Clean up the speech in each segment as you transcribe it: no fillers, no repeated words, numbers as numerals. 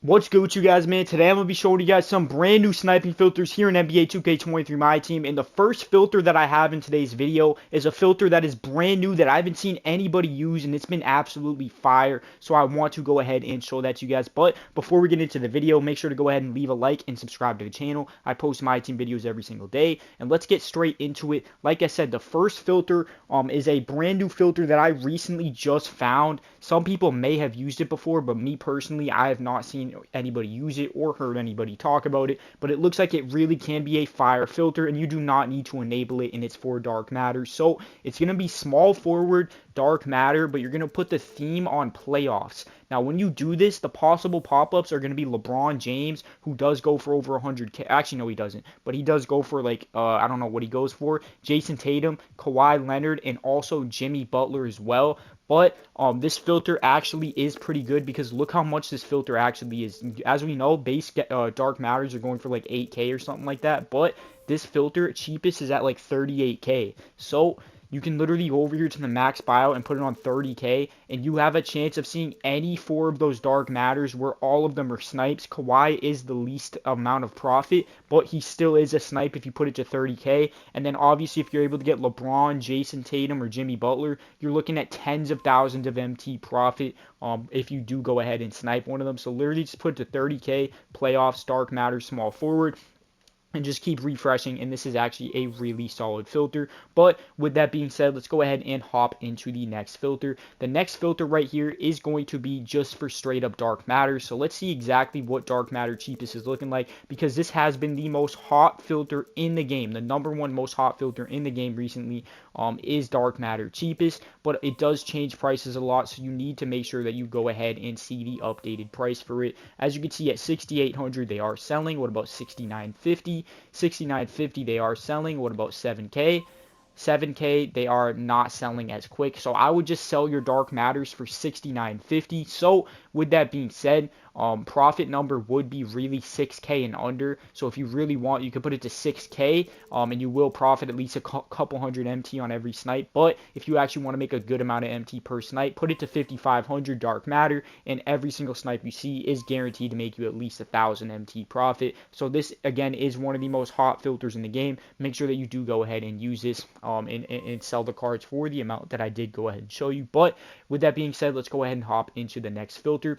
What's good with you guys, man? Today I'm going to be showing you guys some brand new sniping filters here in NBA 2K23 My Team. And the first filter that I have in today's video is a filter that is brand new that I haven't seen anybody use, and it's been absolutely fire. So I want to go ahead and show that to you guys. But before we get into the video, make sure to go ahead and leave a like and subscribe to the channel. I post My Team videos every single day. And let's get straight into it. Like I said, the first filter is a brand new filter that I recently just found. Some people may have used it before, but me personally, I have not seen anybody use it or heard anybody talk about it. But it looks like it really can be a fire filter, and you do not need to enable it, and it's for dark matter. So it's going to be small forward dark matter, but you're going to put the theme on playoffs. Now, when you do this, the possible pop-ups are going to be LeBron James, who does go for over 100K. Actually, no, he doesn't, but he does go for like, I don't know what he goes for. Jason Tatum, Kawhi Leonard, and also Jimmy Butler as well. But this filter actually is pretty good because look how much this filter actually is. As we know, base dark matters are going for like 8K or something like that. But this filter, cheapest, is at like 38K. So you can literally go over here to the max buyout and put it on 30K, and you have a chance of seeing any four of those dark matters where all of them are snipes. Kawhi is the least amount of profit, but he still is a snipe if you put it to 30K. And then obviously if you're able to get LeBron, Jason Tatum, or Jimmy Butler, you're looking at tens of thousands of MT profit if you do go ahead and snipe one of them. So literally just put it to 30K, playoffs, dark matter, small forward, and just keep refreshing, and this is actually a really solid filter. But with that being said, let's go ahead and hop into the next filter. The next filter right here is going to be just for straight up dark matter. So let's see exactly what dark matter cheapest is looking like, because this has been the most hot filter in the game. The number one most hot filter in the game recently is dark matter cheapest, but it does change prices a lot, so you need to make sure that you go ahead and see the updated price for it. As you can see, at 6,800 they are selling. What about 6,950? 6,950 they are selling. What about 7K? 7K they are not selling as quick, so I would just sell your dark matters for 6,950. So with that being said, profit number would be really 6K and under. So if you really want, you could put it to 6K, and you will profit at least a couple hundred MT on every snipe. But if you actually want to make a good amount of MT per snipe, put it to 5,500 dark matter, and every single snipe you see is guaranteed to make you at least 1,000 MT profit. So this again is one of the most hot filters in the game. Make sure that you do go ahead and use this and sell the cards for the amount that I did go ahead and show you. But with that being said, let's go ahead and hop into the next filter.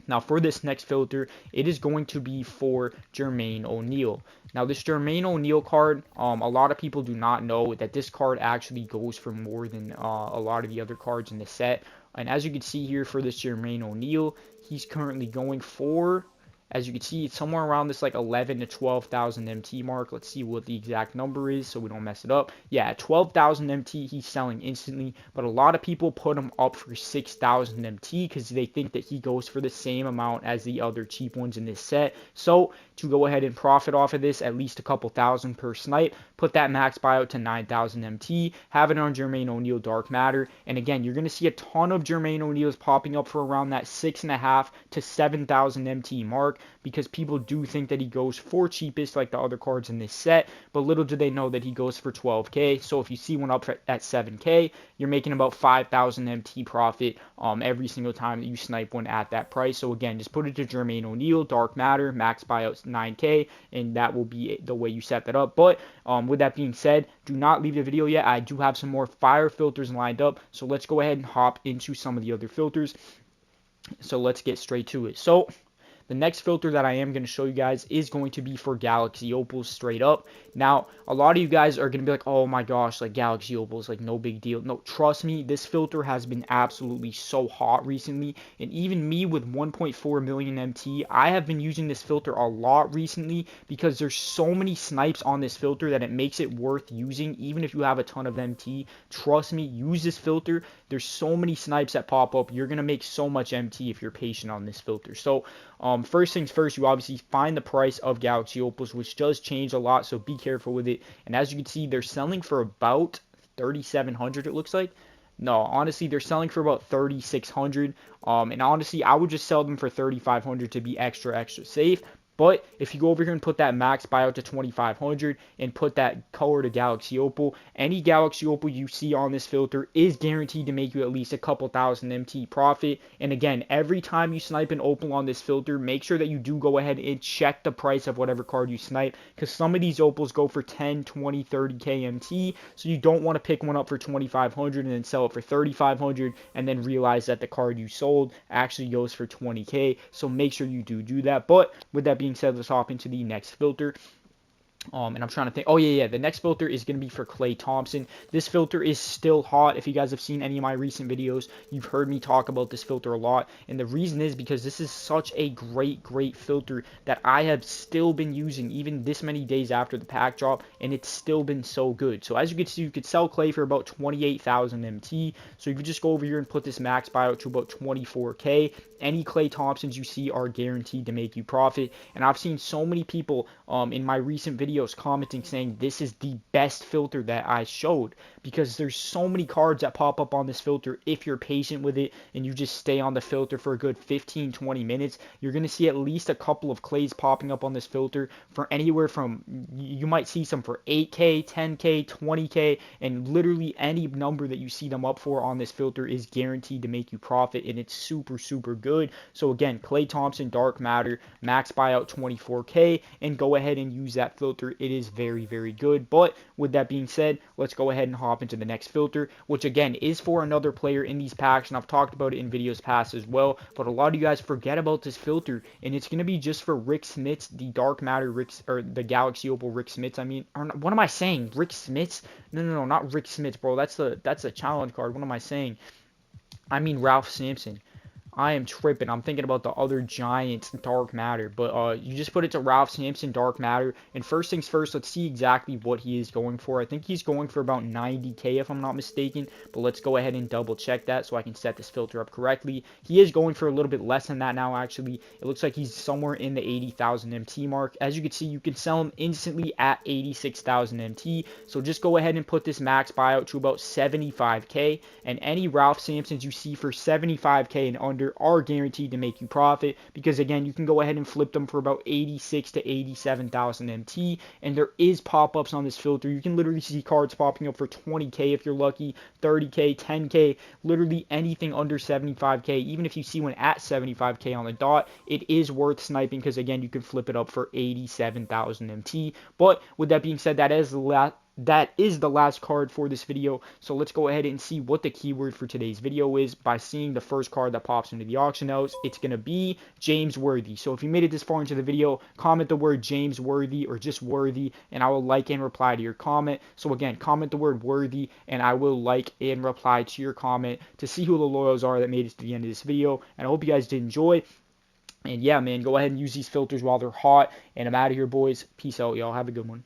Now, for this next filter, it is going to be for Jermaine O'Neal. Now, this Jermaine O'Neal card, a lot of people do not know that this card actually goes for more than a lot of the other cards in the set. And as you can see here for this Jermaine O'Neal, he's currently going for, as you can see, it's somewhere around this like 11 to 12,000 MT mark. Let's see what the exact number is so we don't mess it up. Yeah, at 12,000 MT, he's selling instantly. But a lot of people put him up for 6,000 MT because they think that he goes for the same amount as the other cheap ones in this set. So to go ahead and profit off of this, at least a couple thousand per snipe, put that max buyout to 9,000 MT, have it on Jermaine O'Neal Dark Matter. And again, you're going to see a ton of Jermaine O'Neals popping up for around that 6.5 to 7,000 MT mark, because people do think that he goes for cheapest like the other cards in this set, but little do they know that he goes for 12K. So if you see one up at 7K, you're making about 5,000 MT profit every single time that you snipe one at that price. So again, just put it to Jermaine O'Neal Dark Matter, max buyout 9K, and that will be the way you set that up. But with that being said, do not leave the video yet. I do have some more fire filters lined up, so let's go ahead and hop into some of the other filters. So let's get straight to it. So the next filter that I am going to show you guys is going to be for Galaxy Opals straight up. Now, a lot of you guys are going to be like, oh my gosh, like Galaxy Opals, like no big deal. No, trust me, this filter has been absolutely so hot recently. And even me with 1.4 million MT, I have been using this filter a lot recently because there's so many snipes on this filter that it makes it worth using even if you have a ton of MT. Trust me, use this filter. There's so many snipes that pop up. You're going to make so much MT if you're patient on this filter. So, first things first, you obviously find the price of Galaxy Opals, which does change a lot, so be careful with it. And as you can see, they're selling for about 3,700, it looks like. No, honestly, they're selling for about 3,600. And honestly, I would just sell them for 3,500 to be extra safe. But if you go over here and put that max buyout to 2,500 and put that color to Galaxy Opal, any Galaxy Opal you see on this filter is guaranteed to make you at least a couple thousand MT profit. And again, every time you snipe an Opal on this filter, make sure that you do go ahead and check the price of whatever card you snipe, because some of these Opals go for 10, 20, 30k MT, so you don't want to pick one up for 2,500 and then sell it for 3,500 and then realize that the card you sold actually goes for 20k. So make sure you do that. But with that being said, let's hop into the next filter. And I'm trying to think. Oh, yeah. The next filter is going to be for Klay Thompson. This filter is still hot. If you guys have seen any of my recent videos, you've heard me talk about this filter a lot. And the reason is because this is such a great filter that I have still been using even this many days after the pack drop. And it's still been so good. So as you can see, you could sell Klay for about 28,000 MT. So you could just go over here and put this max buyout to about 24k. Any Klay Thompsons you see are guaranteed to make you profit. And I've seen so many people in my recent videos commenting saying this is the best filter that I showed, because there's so many cards that pop up on this filter. If you're patient with it and you just stay on the filter for a good 15-20 minutes, you're going to see at least a couple of Klays popping up on this filter for anywhere from, you might see some for 8k, 10k, 20k, and literally any number that you see them up for on this filter is guaranteed to make you profit, and it's super good. So again, Klay Thompson Dark Matter, max buyout 24k, and go ahead and use that filter. It is very good. But with that being said, let's go ahead and hop into the next filter, which again is for another player in these packs, and I've talked about it in videos past as well, but a lot of you guys forget about this filter, and it's going to be just for Rick Smits, the Dark Matter or the Galaxy Opal Rick Smits. I mean, what am I saying? Rick Smits? No, not Rick Smits, bro. That's a challenge card. What am I saying? I mean Ralph Sampson. I am tripping. I'm thinking about the other Giants Dark Matter. But you just put it to Ralph Sampson Dark Matter. And first things first, let's see exactly what he is going for. I think he's going for about 90k if I'm not mistaken. But let's go ahead and double check that so I can set this filter up correctly. He is going for a little bit less than that now, actually. It looks like he's somewhere in the 80,000 MT mark. As you can see, you can sell him instantly at 86,000 MT. So just go ahead and put this max buyout to about 75k. And any Ralph Sampsons you see for 75k and under are guaranteed to make you profit, because again, you can go ahead and flip them for about 86 to 87,000 MT, and there is pop-ups on this filter. You can literally see cards popping up for 20k if you're lucky, 30k, 10k, literally anything under 75k. Even if you see one at 75k on the dot, it is worth sniping, because again, you can flip it up for 87,000 MT. But with that being said, that is the last card for this video. So let's go ahead and see what the keyword for today's video is by seeing the first card that pops into the auction house. It's going to be James Worthy. So if you made it this far into the video, comment the word James Worthy or just Worthy, and I will like and reply to your comment. So again, comment the word Worthy, and I will like and reply to your comment to see who the loyals are that made it to the end of this video. And I hope you guys did enjoy. And yeah, man, go ahead and use these filters while they're hot. And I'm out of here, boys. Peace out, y'all. Have a good one.